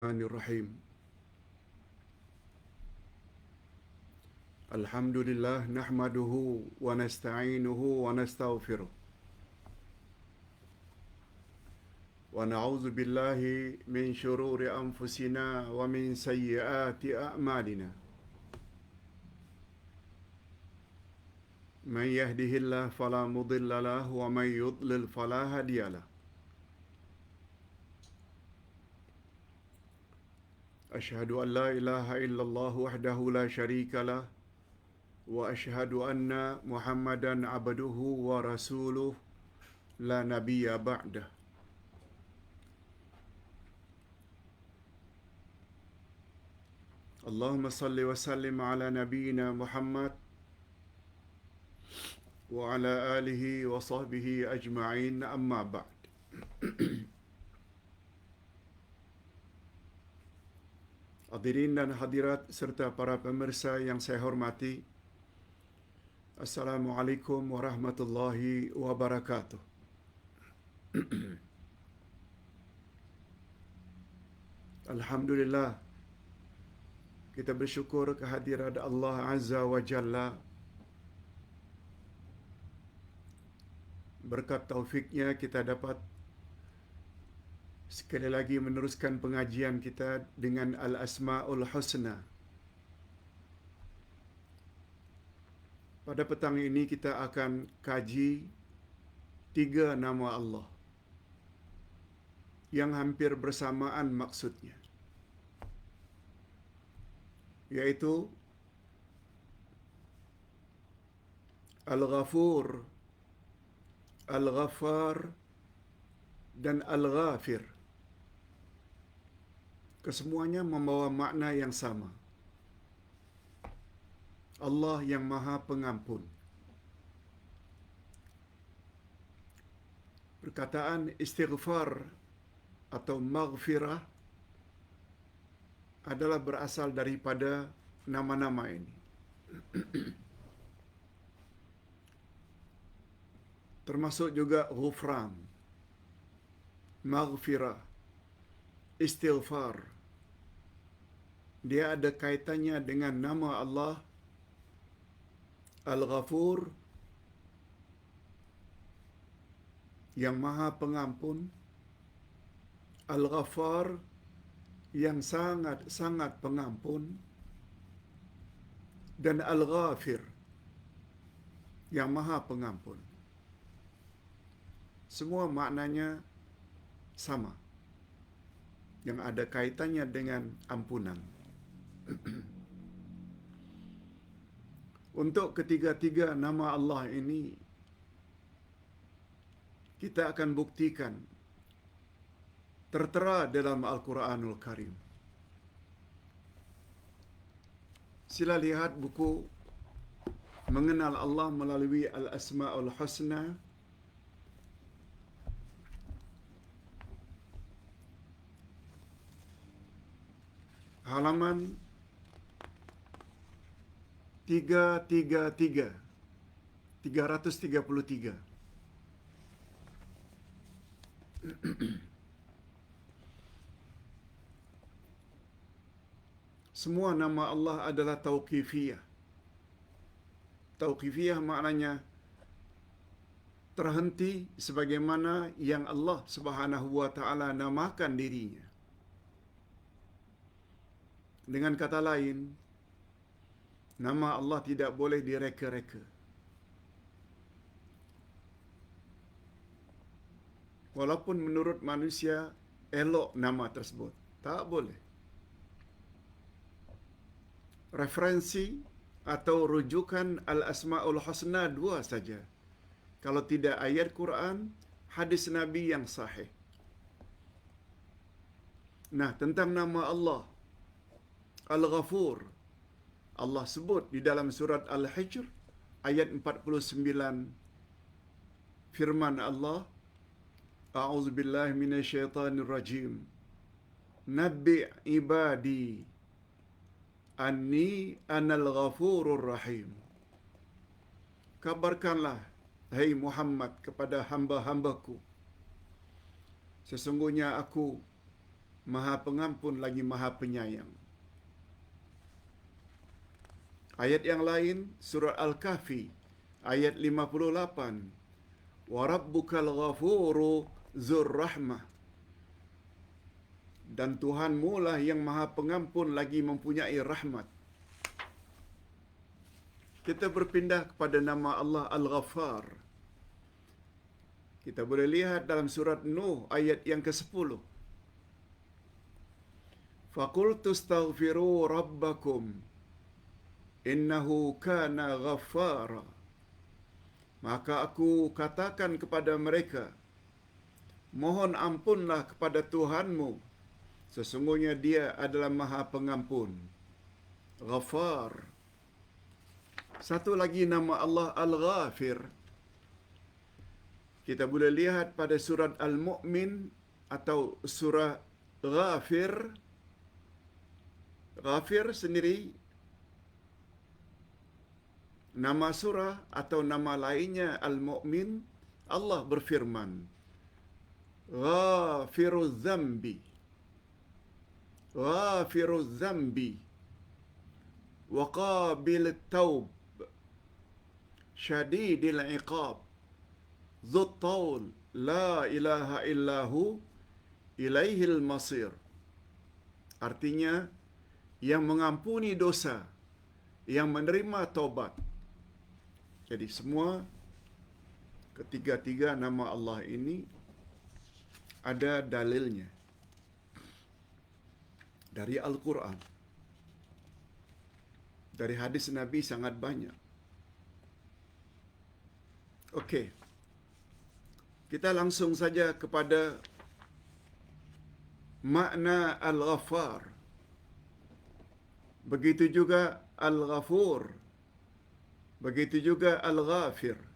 Bismillahirrahmanirrahim. Alhamdulillah nahmaduhu wa nasta'inuhu wa nastaghfiruh. Wa na'udzu billahi min shururi anfusina wa min sayyiati a'malina. Man yahdihillahu fala mudilla lahu wa man yudlil fala hadiya lahu. Asyhadu an la ilaha illallah wahdahu la syarika lah wa asyhadu anna Muhammadan abduhu wa rasuluh la nabiyya ba'dah. Allahumma salli wa sallim ala nabiyyina Muhammad wa ala alihi wa sahbihi ajma'in, amma ba'd. Hadirin dan hadirat serta para pemirsa yang saya hormati, Assalamualaikum warahmatullahi wabarakatuh. Alhamdulillah, kita bersyukur kehadiran Allah Azza wa Jalla. Berkat taufiknya kita dapat sekali lagi meneruskan pengajian kita dengan Al-Asma'ul Husna. Pada petang ini kita akan kaji 3 nama Allah yang hampir bersamaan maksudnya, yaitu Al-Ghafur, Al-Ghaffar dan Al-Ghafir. Kesemuanya membawa makna yang sama. Allah yang Maha Pengampun. Perkataan istighfar atau maghfirah adalah berasal daripada nama-nama ini. Termasuk juga ghufran, maghfirah, istighfar. Dia ada kaitannya dengan nama Allah Al-Ghafur, yang Maha Pengampun, Al-Ghaffar, yang sangat-sangat pengampun, dan Al-Ghafir, yang Maha Pengampun. Semua maknanya sama, yang ada kaitannya dengan ampunan. Untuk ketiga-tiga nama Allah ini, kita akan buktikan tertera dalam Al-Quranul Karim. Sila lihat buku Mengenal Allah Melalui Al-Asma'ul Husna, halaman 333. Semua nama Allah adalah tauqifiyah. Tauqifiyah maknanya terhenti sebagaimana yang Allah Subhanahu wa taala namakan dirinya. Dengan kata lain, nama Allah tidak boleh direka-reka. Walaupun menurut manusia elok nama tersebut, tak boleh. Referensi atau rujukan Al-Asma'ul Husna 2 saja. Kalau tidak ayat Quran, hadis Nabi yang sahih. Nah, tentang nama Allah Al-Ghafur, Allah sebut di dalam surat Al-Hijr ayat 49, firman Allah, A'udzubillahi minasyaitonirrajim. Nabbi' ibadi anni anal ghafurur rahim. Kabarkanlah, hai Muhammad, kepada hamba-hambaku, sesungguhnya aku Maha Pengampun lagi Maha Penyayang. Ayat yang lain surah Al-Kahfi ayat 58. Wa rabbukal ghafuru dzur rahmah. Dan Tuhanmu lah yang Maha Pengampun lagi mempunyai rahmat. Kita berpindah kepada nama Allah Al-Ghaffar. Kita boleh lihat dalam surat Nuh ayat yang ke-10. Faqultu astaghfiru rabbakum innahu kana ghaffara. Maka aku katakan kepada mereka, mohon ampunlah kepada Tuhanmu, sesungguhnya Dia adalah Maha Pengampun. Ghaffar. Satu lagi nama Allah Al-Ghafir. Kita boleh lihat pada surat Al-Mu'min atau surah Ghafir. Ghafir sendiri nama surah atau nama lainnya Al-Mu'min. Allah berfirman, Ghafiruz Zambi, Ghafiruz Zambi wa qabilut taub, syadidil iqab, dzut taul, la ilaha illahu, ilaihil masir. Artinya, yang mengampuni dosa, yang menerima taubat. Jadi semua ketiga-tiga nama Allah ini ada dalilnya dari Al-Quran, dari hadis Nabi sangat banyak. Okey, kita langsung saja kepada makna Al-Ghaffar. Begitu juga Al-Ghafur. Begitu juga Al-Ghafir.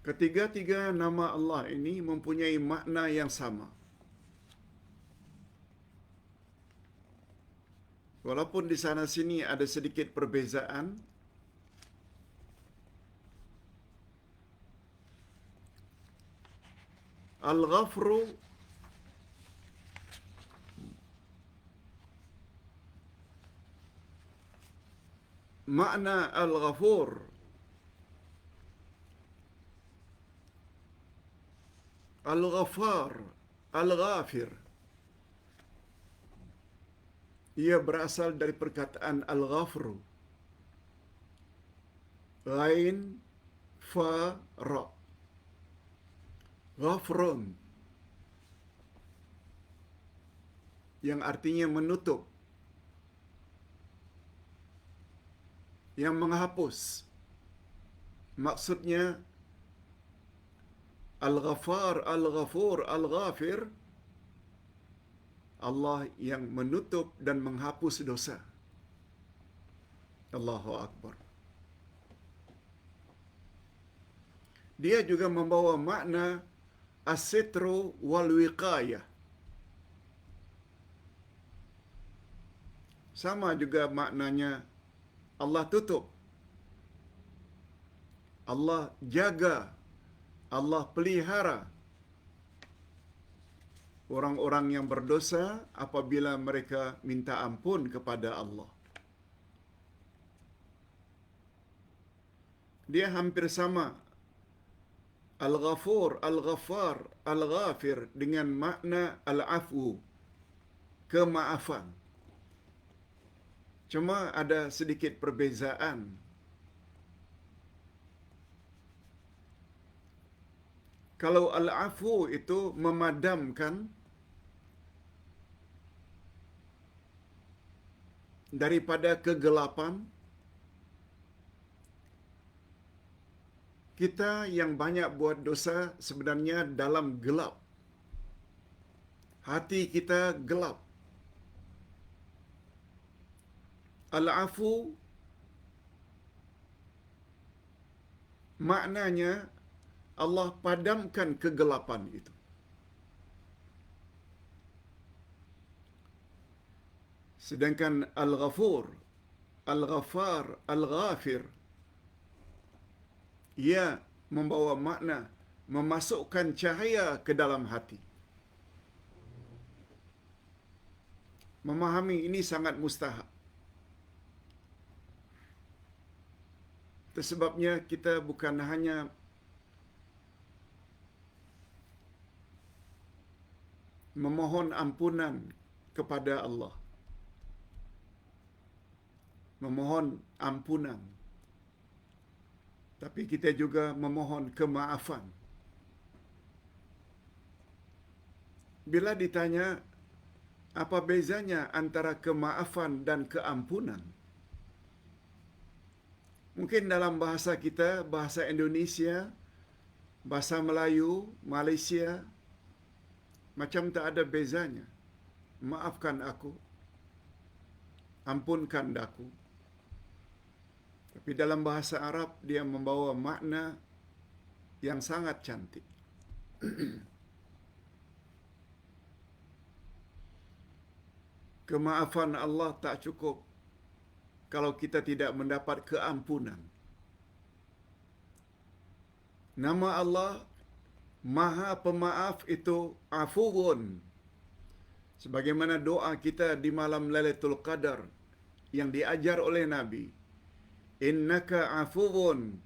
Ketiga-tiga nama Allah ini mempunyai makna yang sama. Walaupun di sana sini ada sedikit perbezaan, Al-Ghafru makna Al-Ghafur Al-Ghaffar, Al-Ghafir. Ia berasal dari perkataan Al-Ghafru. Ghain, Fa, Ra. Ghafrun. Yang artinya menutup. Yang menghapus. Maksudnya, Al-Ghaffar, Al-Ghafur, Al-Ghafir, Allah yang menutup dan menghapus dosa. Allahu Akbar. Dia juga membawa makna as-sitru wal wiqayah. Sama juga maknanya Allah tutup, Allah jaga, Allah pelihara orang-orang yang berdosa apabila mereka minta ampun kepada Allah. Dia hampir sama Al-Ghafur, Al-Ghaffar, Al-Ghafir dengan makna Al-Afwu, kemaafan. Cuma ada sedikit perbezaan. Kalau Al-Afwu itu memadamkan daripada kegelapan, kita yang banyak buat dosa sebenarnya dalam gelap. Hati kita gelap. Al-Afu maknanya Allah padamkan kegelapan itu. Sedangkan Al-Ghafur, Al-Ghaffar, Al-Ghafir, ia membawa makna memasukkan cahaya ke dalam hati. Memahami ini sangat mustahak. Itu sebabnya kita bukan hanya memohon ampunan kepada Allah, memohon ampunan, tapi kita juga memohon kemaafan. Bila ditanya apa bezanya antara kemaafan dan keampunan, mungkin dalam bahasa kita, bahasa Indonesia, bahasa Melayu, Malaysia, macam tak ada bezanya. Maafkan aku, ampunkan aku. Tapi dalam bahasa Arab, dia membawa makna yang sangat cantik. Kemaafan Allah tak cukup kalau kita tidak mendapat keampunan. Nama Allah Maha Pemaaf itu Afuwun. Sebagaimana doa kita di malam Lailatul Qadar yang diajar oleh Nabi. Innaka afuwun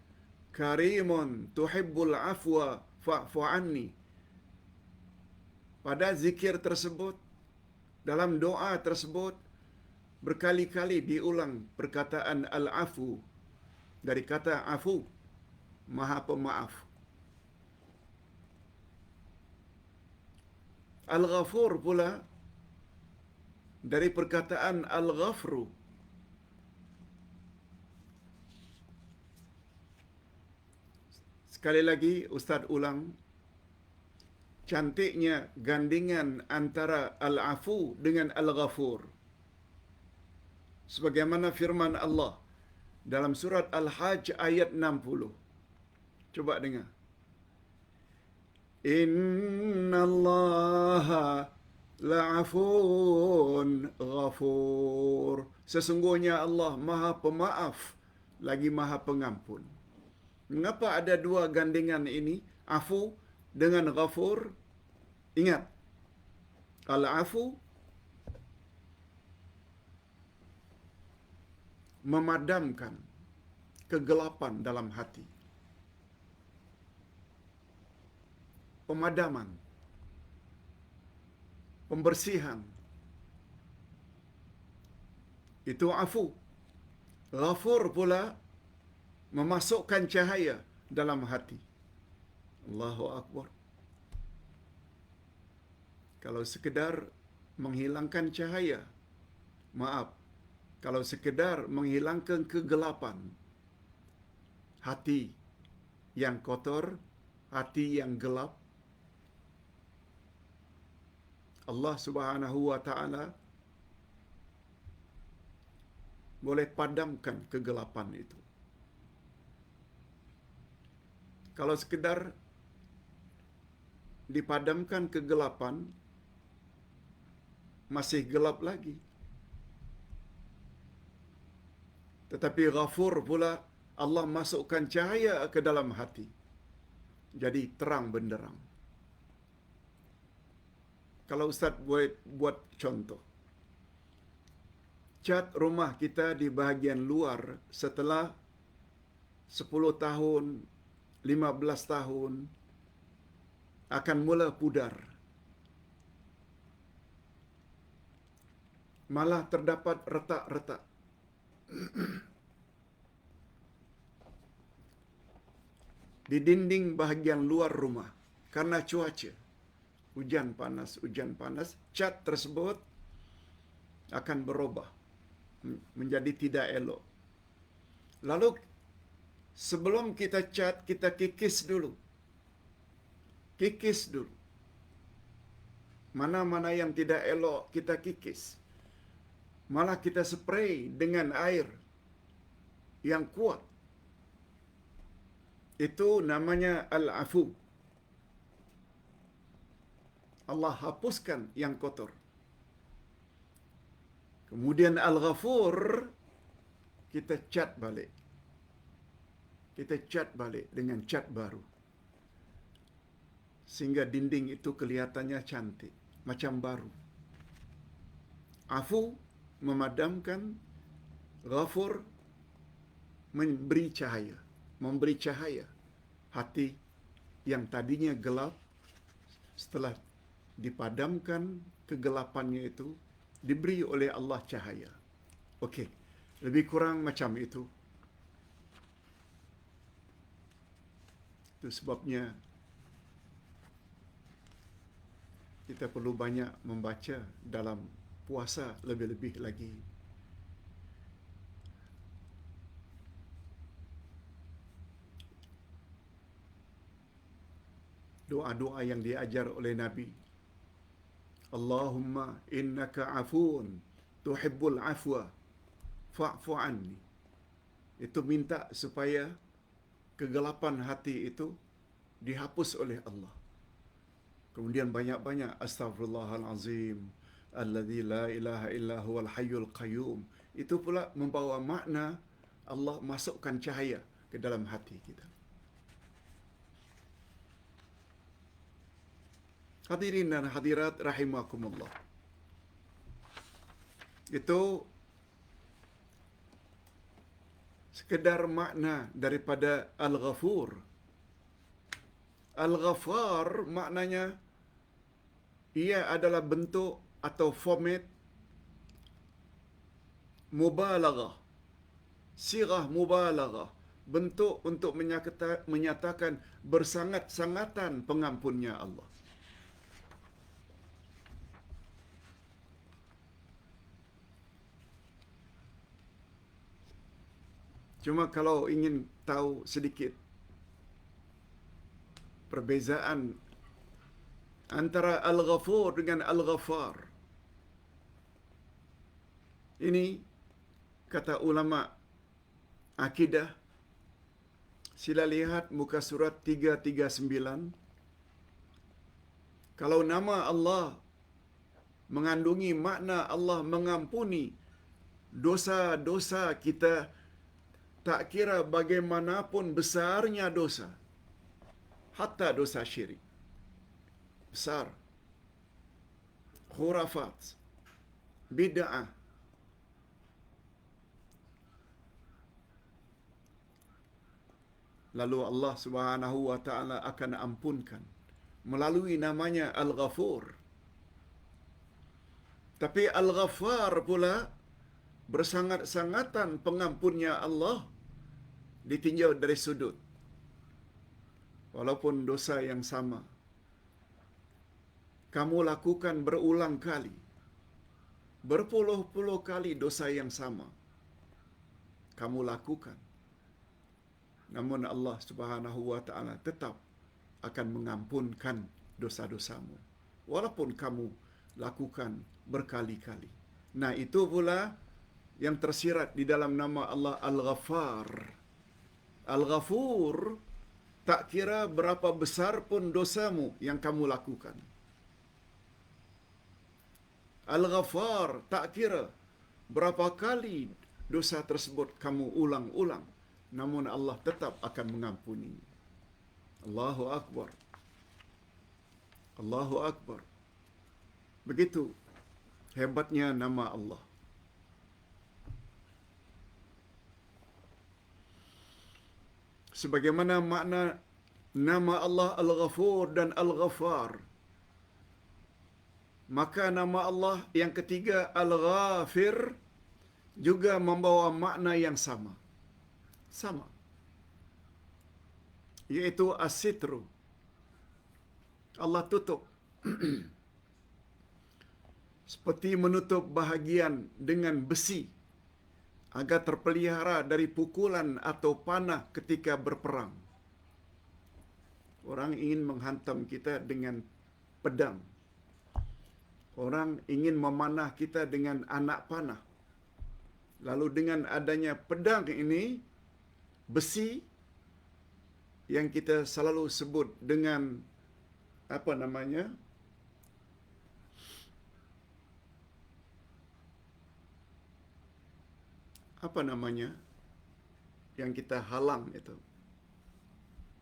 karimun tuhibbul afwa fa'fu anni. Pada zikir tersebut, dalam doa tersebut, berkali-kali diulang perkataan al-afu, dari kata afu, Maha Pemaaf. Al-Ghafur pula dari perkataan Al-Ghafru. Sekali lagi Ustaz ulang, cantiknya gandingan antara Al-Afu dengan Al-Ghafur. Sebagaimana firman Allah dalam surat Al-Hajj ayat 60. Coba dengar. Innallaha la'afun ghafur. Sesungguhnya Allah Maha Pemaaf lagi Maha Pengampun. Mengapa ada dua gandingan ini, afu dengan ghafur? Ingat, al-afu memadamkan kegelapan dalam hati. Pemadaman, pembersihan. Itu afu. Ghafur pula memasukkan cahaya dalam hati. Allahu Akbar. Kalau sekedar menghilangkan cahaya, maaf. Kalau sekedar menghilangkan kegelapan, hati yang kotor, hati yang gelap, Allah Subhanahu wa Ta'ala boleh padamkan kegelapan itu. Kalau sekedar dipadamkan kegelapan, masih gelap lagi. Tetapi Ghafur pula, Allah masukkan cahaya ke dalam hati. Jadi terang benderang. Kalau Ustaz buat contoh. Cat rumah kita di bahagian luar setelah 10 tahun, 15 tahun, akan mula pudar. Malah terdapat retak-retak. Di dinding bahagian luar rumah karena cuaca. Hujan panas, cat tersebut akan berubah menjadi tidak elok. Lalu sebelum kita cat, kita kikis dulu. Kikis dulu. Mana-mana yang tidak elok kita kikis. Malah kita spray dengan air yang kuat. Itu namanya al-afu. Allah hapuskan yang kotor. Kemudian al-ghafur, kita cat balik. Kita cat balik dengan cat baru. sehingga dinding itu kelihatannya cantik, macam baru. Afu memadamkan, Ghafur memberi cahaya. Hati yang tadinya gelap, setelah dipadamkan kegelapannya itu, diberi oleh Allah cahaya. Okey, lebih kurang macam itu. Itu sebabnya kita perlu banyak membaca dalam puasa lebih-lebih lagi. Doa-doa yang diajar oleh Nabi. Allahumma innaka afuun tuhibbul afwa fa'fu anni. Itu minta supaya kegelapan hati itu dihapus oleh Allah. Kemudian banyak-banyak astaghfirullahalazim alladzi la ilaha illa huwal hayyul qayyum. Itu pula membawa makna Allah masukkan cahaya ke dalam hati kita. Hadirin dan hadirat rahimakumullah. Itu sekedar makna daripada Al-Ghafur. Al-Ghaffar maknanya ia adalah bentuk atau format mubalaghah. Sirah mubalaghah. Bentuk untuk menyatakan bersangat-sangatan pengampunnya Allah. Cuma kalau ingin tahu sedikit perbezaan antara Al-Ghafur dengan Al-Ghaffar. Ini kata ulama akidah. Sila lihat muka surat 339. Kalau nama Allah mengandungi makna Allah mengampuni dosa-dosa kita, tak kira bagaimanapun besarnya dosa, hatta dosa syirik besar, khurafat, bid'ah, lalu Allah Subhanahu wa taala akan ampunkan melalui namanya Al-Ghafur. Tapi Al-Ghaffar pula bersangat-sangatan pengampunnya Allah ditinjau dari sudut, walaupun dosa yang sama kamu lakukan berulang kali, berpuluh-puluh kali dosa yang sama kamu lakukan, namun Allah Subhanahu wa taala tetap akan mengampunkan dosa-dosamu walaupun kamu lakukan berkali-kali. Nah, itu pula yang tersirat di dalam nama Allah Al-Ghaffar. Al-Ghafur, tak kira berapa besar pun dosamu yang kamu lakukan. Al-Ghaffar, tak kira berapa kali dosa tersebut kamu ulang-ulang, namun Allah tetap akan mengampuni. Allahu Akbar. Allahu Akbar. Begitu hebatnya nama Allah. Sebagaimana makna nama Allah Al-Ghafur dan Al-Ghaffar, maka nama Allah yang ketiga Al-Ghafir juga membawa makna yang sama. Sama. Yaitu as-sitru. Allah tutup. Seperti menutup bahagian dengan besi agar terpelihara dari pukulan atau panah ketika berperang. Orang ingin menghantam kita dengan pedang. Orang ingin memanah kita dengan anak panah. Lalu dengan adanya pedang ini, besi yang kita selalu sebut dengan apa namanya? Apa namanya? Yang kita halang itu.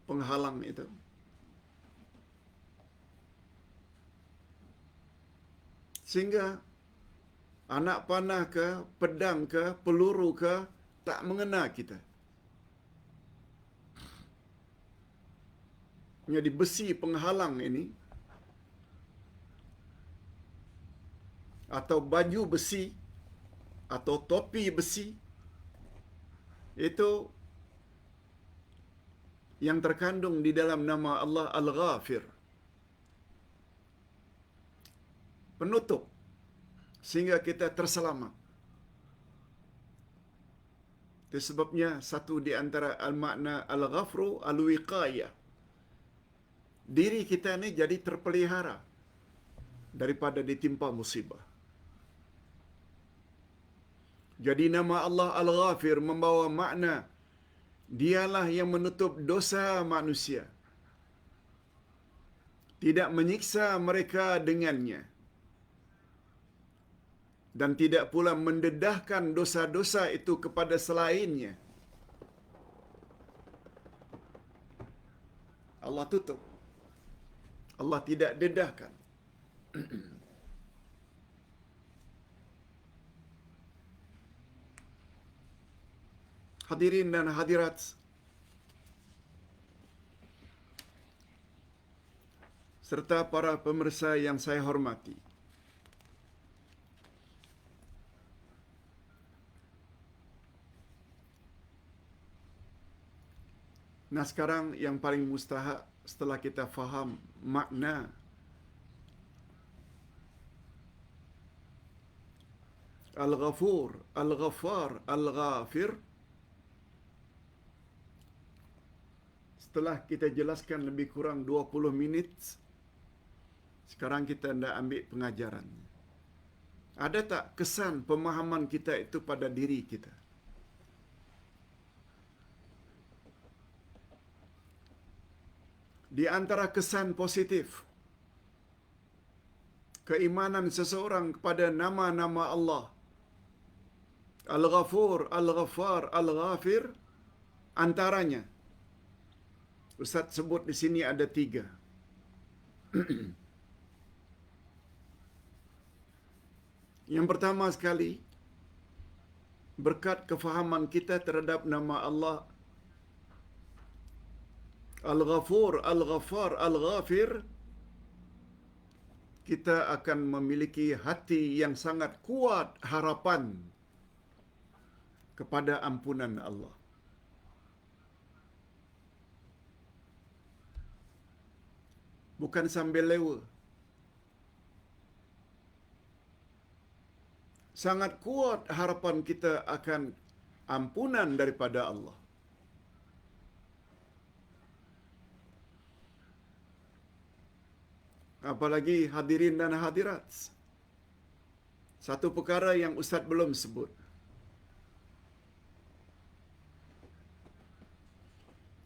Penghalang itu. Sehingga anak panah ke, pedang ke, peluru ke, tak mengena kita. Jadi besi penghalang ini, atau baju besi, atau topi besi, itu yang terkandung di dalam nama Allah Al-Ghafir. Penutup, sehingga kita terselamat. Itu sebabnya satu di antara al-makna al-ghafru al-wiqayah. Diri kita ni jadi terpelihara daripada ditimpa musibah. Jadi nama Allah Al-Ghafir membawa makna dialah yang menutup dosa manusia, tidak menyiksa mereka dengannya, dan tidak pula mendedahkan dosa-dosa itu kepada selainnya. Allah tutup. Allah tidak dedahkan. Hadirin dan hadirat serta para pemirsa yang saya hormati. Nah, sekarang yang paling mustahak setelah kita faham makna Al-Ghafur, Al-Ghaffar, Al-Ghafir, setelah kita jelaskan lebih kurang 20 minit, sekarang kita hendak ambil pengajaran. Ada tak kesan pemahaman kita itu pada diri kita? Di antara kesan positif keimanan seseorang kepada nama-nama Allah Al-Ghafur, Al-Ghaffar, Al-Ghafir, antaranya Ustaz sebut di sini ada 3. Yang pertama sekali, berkat kefahaman kita terhadap nama Allah Al-Ghafur, Al-Ghaffar, Al-Ghafir, kita akan memiliki hati yang sangat kuat harapan kepada ampunan Allah. Bukan sambil lewa. Sangat kuat harapan kita akan ampunan daripada Allah. Apalagi hadirin dan hadirat, satu perkara yang Ustaz belum sebut.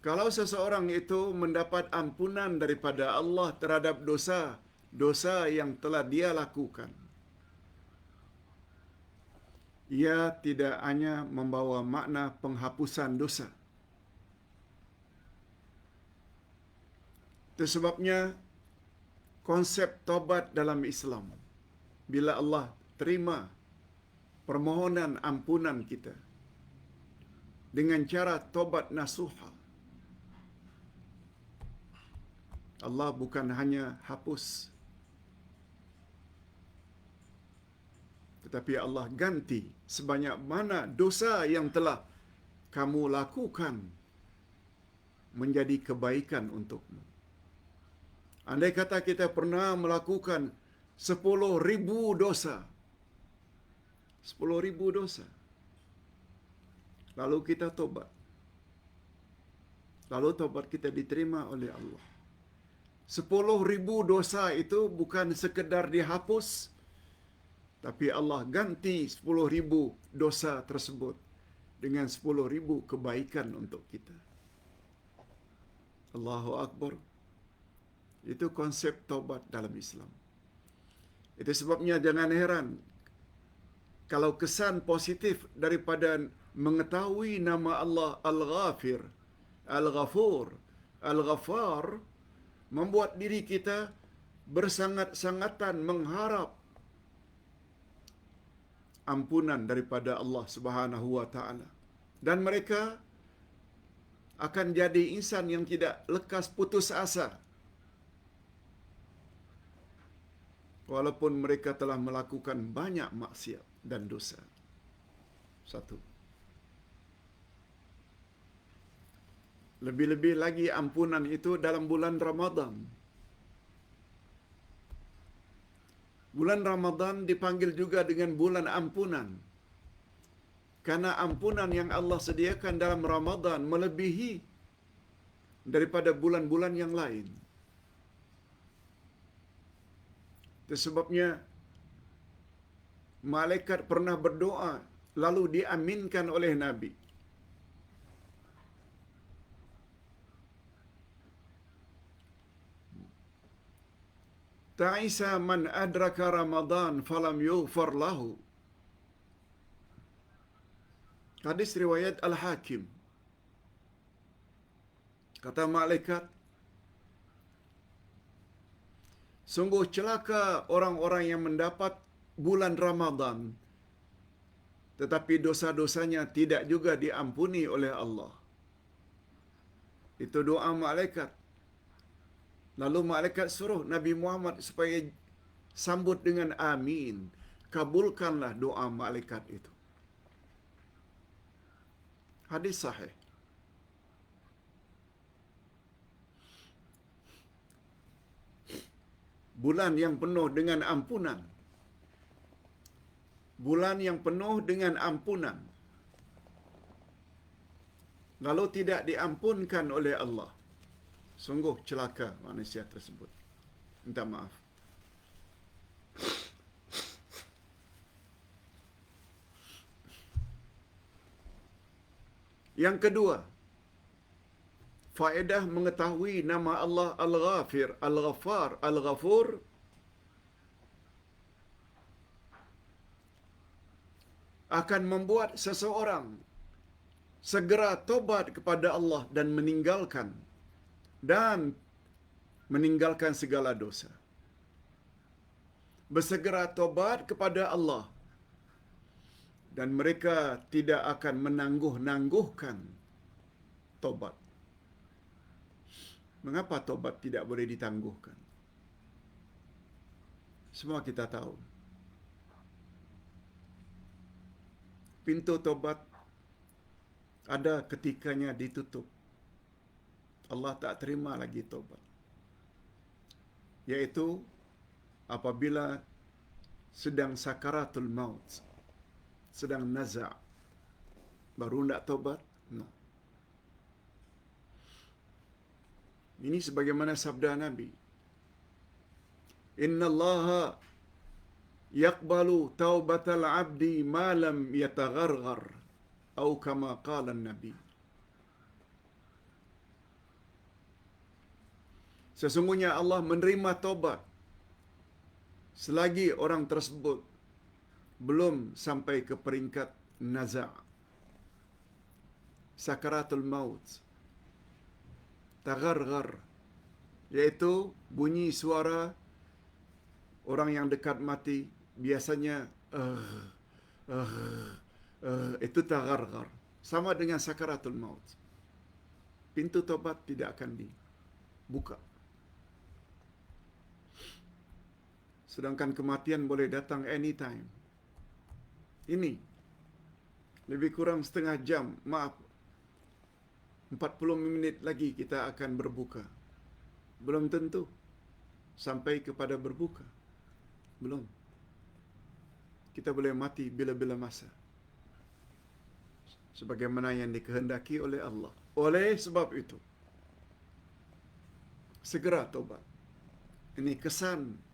Kalau seseorang itu mendapat ampunan daripada Allah terhadap dosa yang telah dia lakukan, ia tidak hanya membawa makna penghapusan dosa. Itu sebabnya konsep taubat dalam Islam, bila Allah terima permohonan ampunan kita dengan cara taubat nasuha, Allah bukan hanya hapus, tetapi Allah ganti sebanyak mana dosa yang telah kamu lakukan menjadi kebaikan untukmu. Andai kata kita pernah melakukan 10,000 dosa, 10,000 dosa, lalu kita tobat, lalu tobat kita diterima oleh Allah, 10,000 dosa itu bukan sekedar dihapus, tapi Allah ganti 10,000 dosa tersebut dengan 10,000 kebaikan untuk kita. Allahu Akbar. Itu konsep taubat dalam Islam. Itu sebabnya jangan heran kalau kesan positif daripada mengetahui nama Allah Al-Ghafir, Al-Ghafur, Al-Ghaffar membuat diri kita bersangat-sangatan mengharap ampunan daripada Allah Subhanahu wa taala. Dan mereka akan jadi insan yang tidak lekas putus asa walaupun mereka telah melakukan banyak maksiat dan dosa. Satu. Lebih-lebih lagi ampunan itu dalam bulan Ramadan. Bulan Ramadan dipanggil juga dengan bulan ampunan. Karena ampunan yang Allah sediakan dalam Ramadan melebihi daripada bulan-bulan yang lain. Itu sebabnya malaikat pernah berdoa lalu diaminkan oleh Nabi. Ta'isa man adraka Ramadan falam yughfar lahu. Hadis riwayat Al-Hakim. Kata malaikat, sungguh celaka orang-orang yang mendapat bulan Ramadan tetapi dosa-dosanya tidak juga diampuni oleh Allah. Itu doa malaikat. Lalu malaikat suruh Nabi Muhammad supaya sambut dengan amin. Kabulkanlah doa malaikat itu. Hadis sahih. Bulan yang penuh dengan ampunan. Bulan yang penuh dengan ampunan. Lalu tidak diampunkan oleh Allah. Sungguh celaka manusia tersebut. Minta maaf. Yang kedua, faedah mengetahui nama Allah Al-Ghafir, Al-Ghaffar, Al-Ghafur akan membuat seseorang segera tobat kepada Allah dan meninggalkan segala dosa. Bersegera tobat kepada Allah dan mereka tidak akan menangguh-nangguhkan tobat. Mengapa tobat tidak boleh ditangguhkan? Semua kita tahu. Pintu tobat ada ketikanya ditutup. Allah tak terima lagi tobat. Yaitu apabila sedang sakaratul maut, sedang naza', baru nak tobat. No. Ini sebagaimana sabda Nabi. Inna Allaha yaqbalu taubatal abdi ma lam yatagharghar. Atau kama qala Nabi. Sesungguhnya Allah menerima taubat selagi orang tersebut belum sampai ke peringkat naza', sakaratul maut, tagharghar, yaitu bunyi suara orang yang dekat mati biasanya itu tagharghar, sama dengan sakaratul maut. Pintu taubat tidak akan dibuka. Sedangkan kematian boleh datang anytime. Ini lebih kurang setengah jam, 40 minit lagi kita akan berbuka. Belum tentu sampai kepada berbuka. Belum. Kita boleh mati bila-bila masa. Sebagaimana yang dikehendaki oleh Allah. Oleh sebab itu, segera tobat. Ini kesan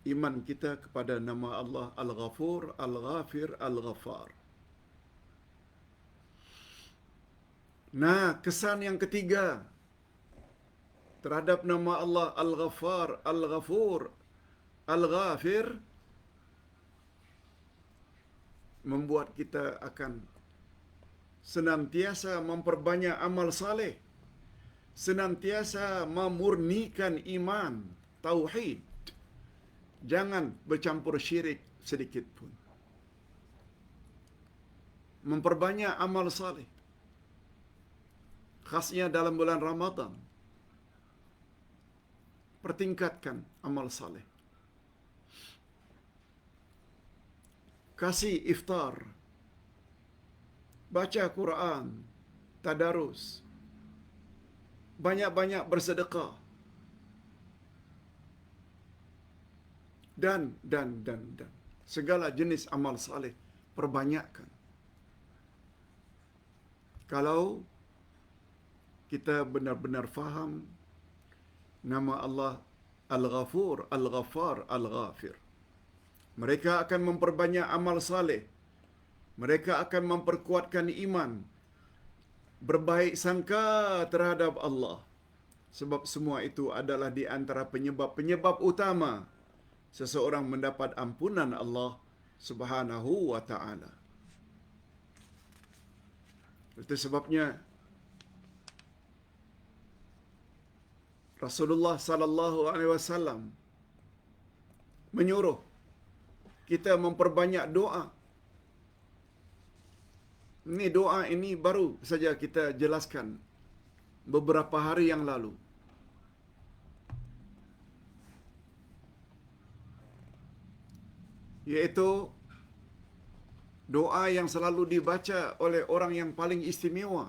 iman kita kepada nama Allah Al-Ghafur, Al-Ghafir, Al-Ghaffar. Nah, kesan yang ketiga terhadap nama Allah Al-Ghaffar, Al-Ghafur, Al-Ghafir membuat kita akan senantiasa memperbanyak amal saleh, senantiasa memurnikan iman, tauhid. Jangan bercampur syirik sedikit pun. memperbanyak amal saleh. Khasnya dalam bulan Ramadan. Pertingkatkan amal saleh. Kasih iftar. Baca Quran. Tadarus. Banyak-banyak bersedekah. Dan. Segala jenis amal saleh. Perbanyakkan. Kalau kita benar-benar faham nama Allah Al-Ghafur, Al-Ghaffar, Al-Ghafir. Mereka akan memperbanyak amal saleh. Mereka akan memperkuatkan iman. Berbaik sangka terhadap Allah. Sebab semua itu adalah di antara penyebab-penyebab utama seseorang mendapat ampunan Allah Subhanahu wa ta'ala. Itu sebabnya Rasulullah sallallahu alaihi wasallam menyuruh kita memperbanyak doa. Ini doa ini baru saja kita jelaskan beberapa hari yang lalu. Yaitu doa yang selalu dibaca oleh orang yang paling istimewa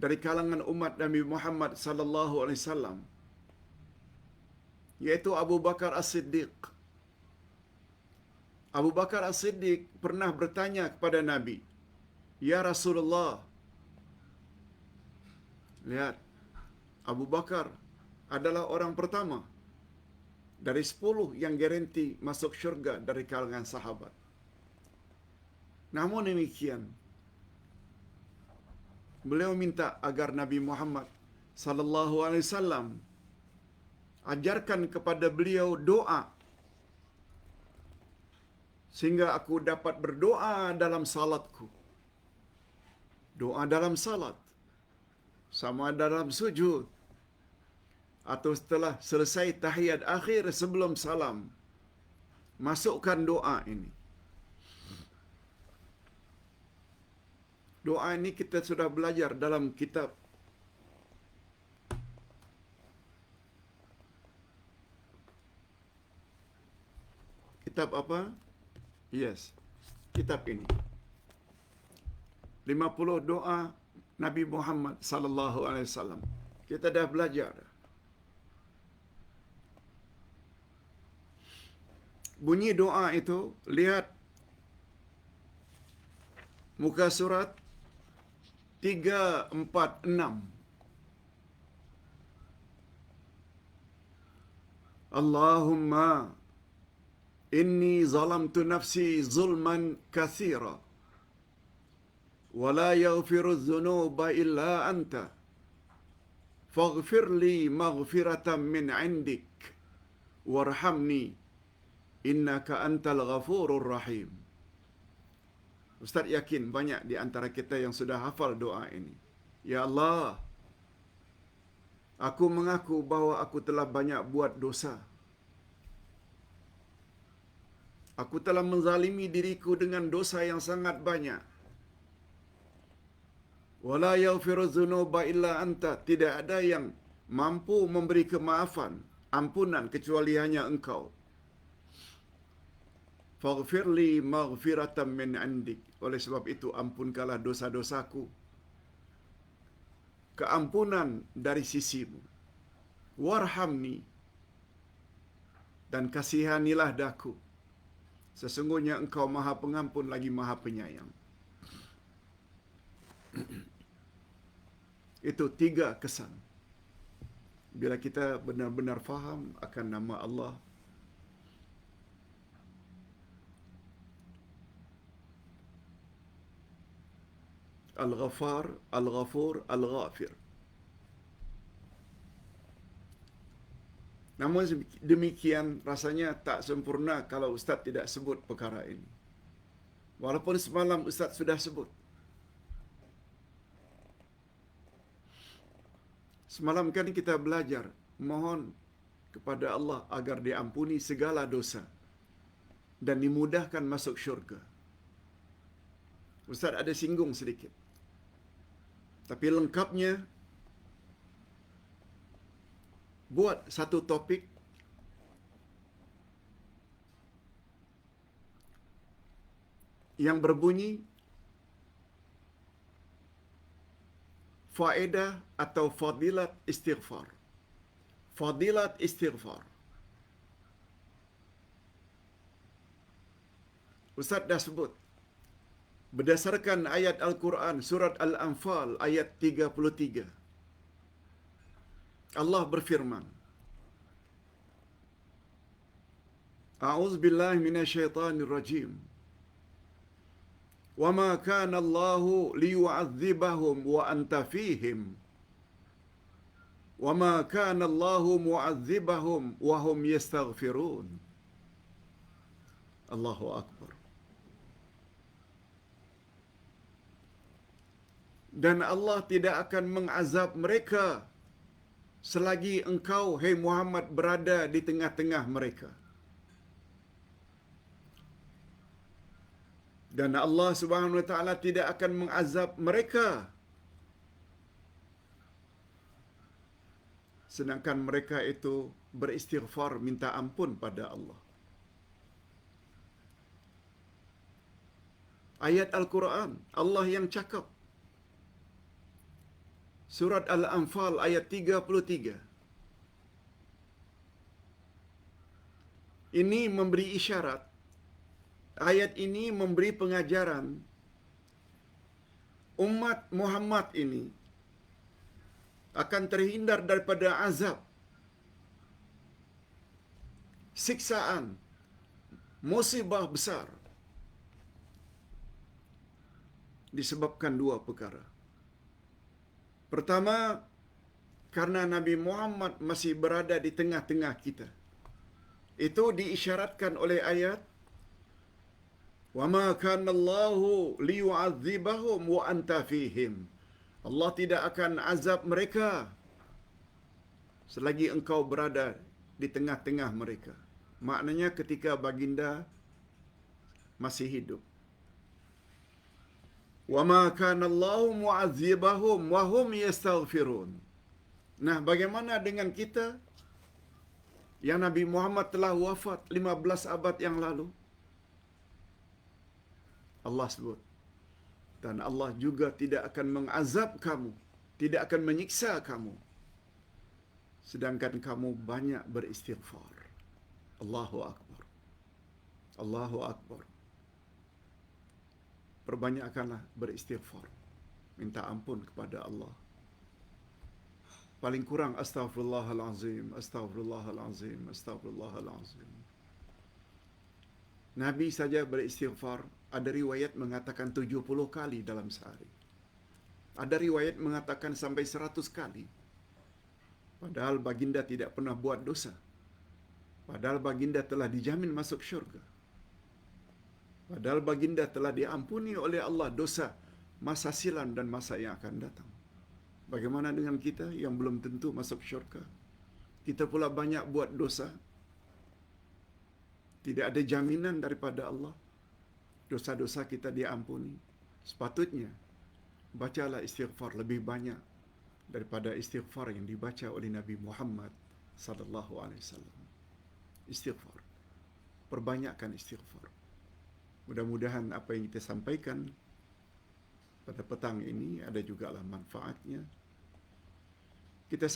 dari kalangan umat Nabi Muhammad sallallahu alaihi wasallam, yaitu Abu Bakar As-Siddiq. Abu Bakar As-Siddiq pernah bertanya kepada Nabi, "Ya Rasulullah." Lihat, Abu Bakar adalah orang pertama dari 10 yang garanti masuk syurga dari kalangan sahabat. Namun demikian, beliau minta agar Nabi Muhammad sallallahu alaihi wasallam ajarkan kepada beliau doa sehingga aku dapat berdoa dalam salatku. Doa dalam salat, sama dalam sujud, atau setelah selesai tahiyat akhir sebelum salam, masukkan doa ini. Doa ini kita sudah belajar dalam kitab apa? Yes, kitab ini. 50 doa Nabi Muhammad sallallahu alaihi wasallam. Kita dah belajar. Bunyi doa itu, lihat muka surat 346. Allahumma inni zalamtu nafsi zulman katsira wa la yaghfiru dzunuba illa anta faghfir li maghfiratan min 'indik warhamni innaka antal ghafurur rahim. Ustaz yakin banyak di antara kita yang sudah hafal doa ini. Ya Allah, aku mengaku bahawa aku telah banyak buat dosa. Aku telah menzalimi diriku dengan dosa yang sangat banyak. Wala yaghfiru dzunuba illa anta. Tidak ada yang mampu memberi kemaafan, ampunan kecuali hanya Engkau. Faghfir li maghfiratan min 'indik. Oleh sebab itu ampunkanlah dosa-dosaku, keampunan dari sisimu. Warhamni, dan kasihanilah daku. Sesungguhnya Engkau Maha Pengampun lagi Maha Penyayang. Itu 3 kesan. Bila kita benar-benar faham akan nama Allah, Al-Ghaffar, Al-Ghafur, Al-Ghafir. Namun demikian rasanya tak sempurna kalau Ustaz tidak sebut perkara ini. Walaupun semalam Ustaz sudah sebut. Semalam kan kita belajar mohon kepada Allah agar diampuni segala dosa dan dimudahkan masuk syurga. Ustaz ada singgung sedikit. Tapi lengkapnya buat satu topik yang berbunyi faedah atau fadilat istighfar. Fadilat istighfar. Ustaz dah sebut. Berdasarkan ayat Al-Quran, surat Al-Anfal, ayat 33. Allah berfirman, A'udzubillahi minasyaitanir rajim. Wa ma kana Allahu liyu'adzibahum wa anta fihim. Wa ma kana Allahu mu'adzibahum wa hum yastaghfirun. Allahu akbar. Dan Allah tidak akan mengazab mereka selagi engkau, hai Muhammad, berada di tengah-tengah mereka. Dan Allah Subhanahu wa taala tidak akan mengazab mereka sedangkan mereka itu beristighfar minta ampun pada Allah. Ayat Al-Quran, Allah yang cakap. Surat Al-Anfal ayat 33. Ini memberi isyarat. Ayat ini memberi pengajaran umat Muhammad ini akan terhindar daripada azab, siksaan, musibah besar disebabkan dua perkara. Pertama, karena Nabi Muhammad masih berada di tengah-tengah kita. Itu diisyaratkan oleh ayat wa ma kana Allahu liyu'adzibahum wa anta fihim. Allah tidak akan azab mereka selagi engkau berada di tengah-tengah mereka. Maknanya ketika baginda masih hidup. Wa ma kana Allahu mu'adzibahum wa hum yastaghfirun. Nah, bagaimana dengan kita yang Nabi Muhammad telah wafat 15 abad yang lalu? Allah sebut, dan Allah juga tidak akan mengazab kamu, tidak akan menyiksa kamu sedangkan kamu banyak beristighfar. Allahu akbar. Allahu akbar. Perbanyakkanlah beristighfar, minta ampun kepada Allah. Paling kurang astaghfirullahalazim, astaghfirullahalazim, astaghfirullahalazim. Nabi saja beristighfar, ada riwayat mengatakan 70 kali dalam sehari. Ada riwayat mengatakan sampai 100 kali. Padahal baginda tidak pernah buat dosa. Padahal baginda telah dijamin masuk syurga. Padahal baginda telah diampuni oleh Allah dosa masa silam dan masa yang akan datang. Bagaimana dengan kita yang belum tentu masuk syurga? Kita pula banyak buat dosa. Tidak ada jaminan daripada Allah dosa-dosa kita diampuni. Sepatutnya bacalah istighfar lebih banyak daripada istighfar yang dibaca oleh Nabi Muhammad sallallahu alaihi wasallam. Istighfar. Perbanyakkan istighfar. Mudah-mudahan apa yang kita sampaikan pada petang ini ada jugalah manfaatnya. Kita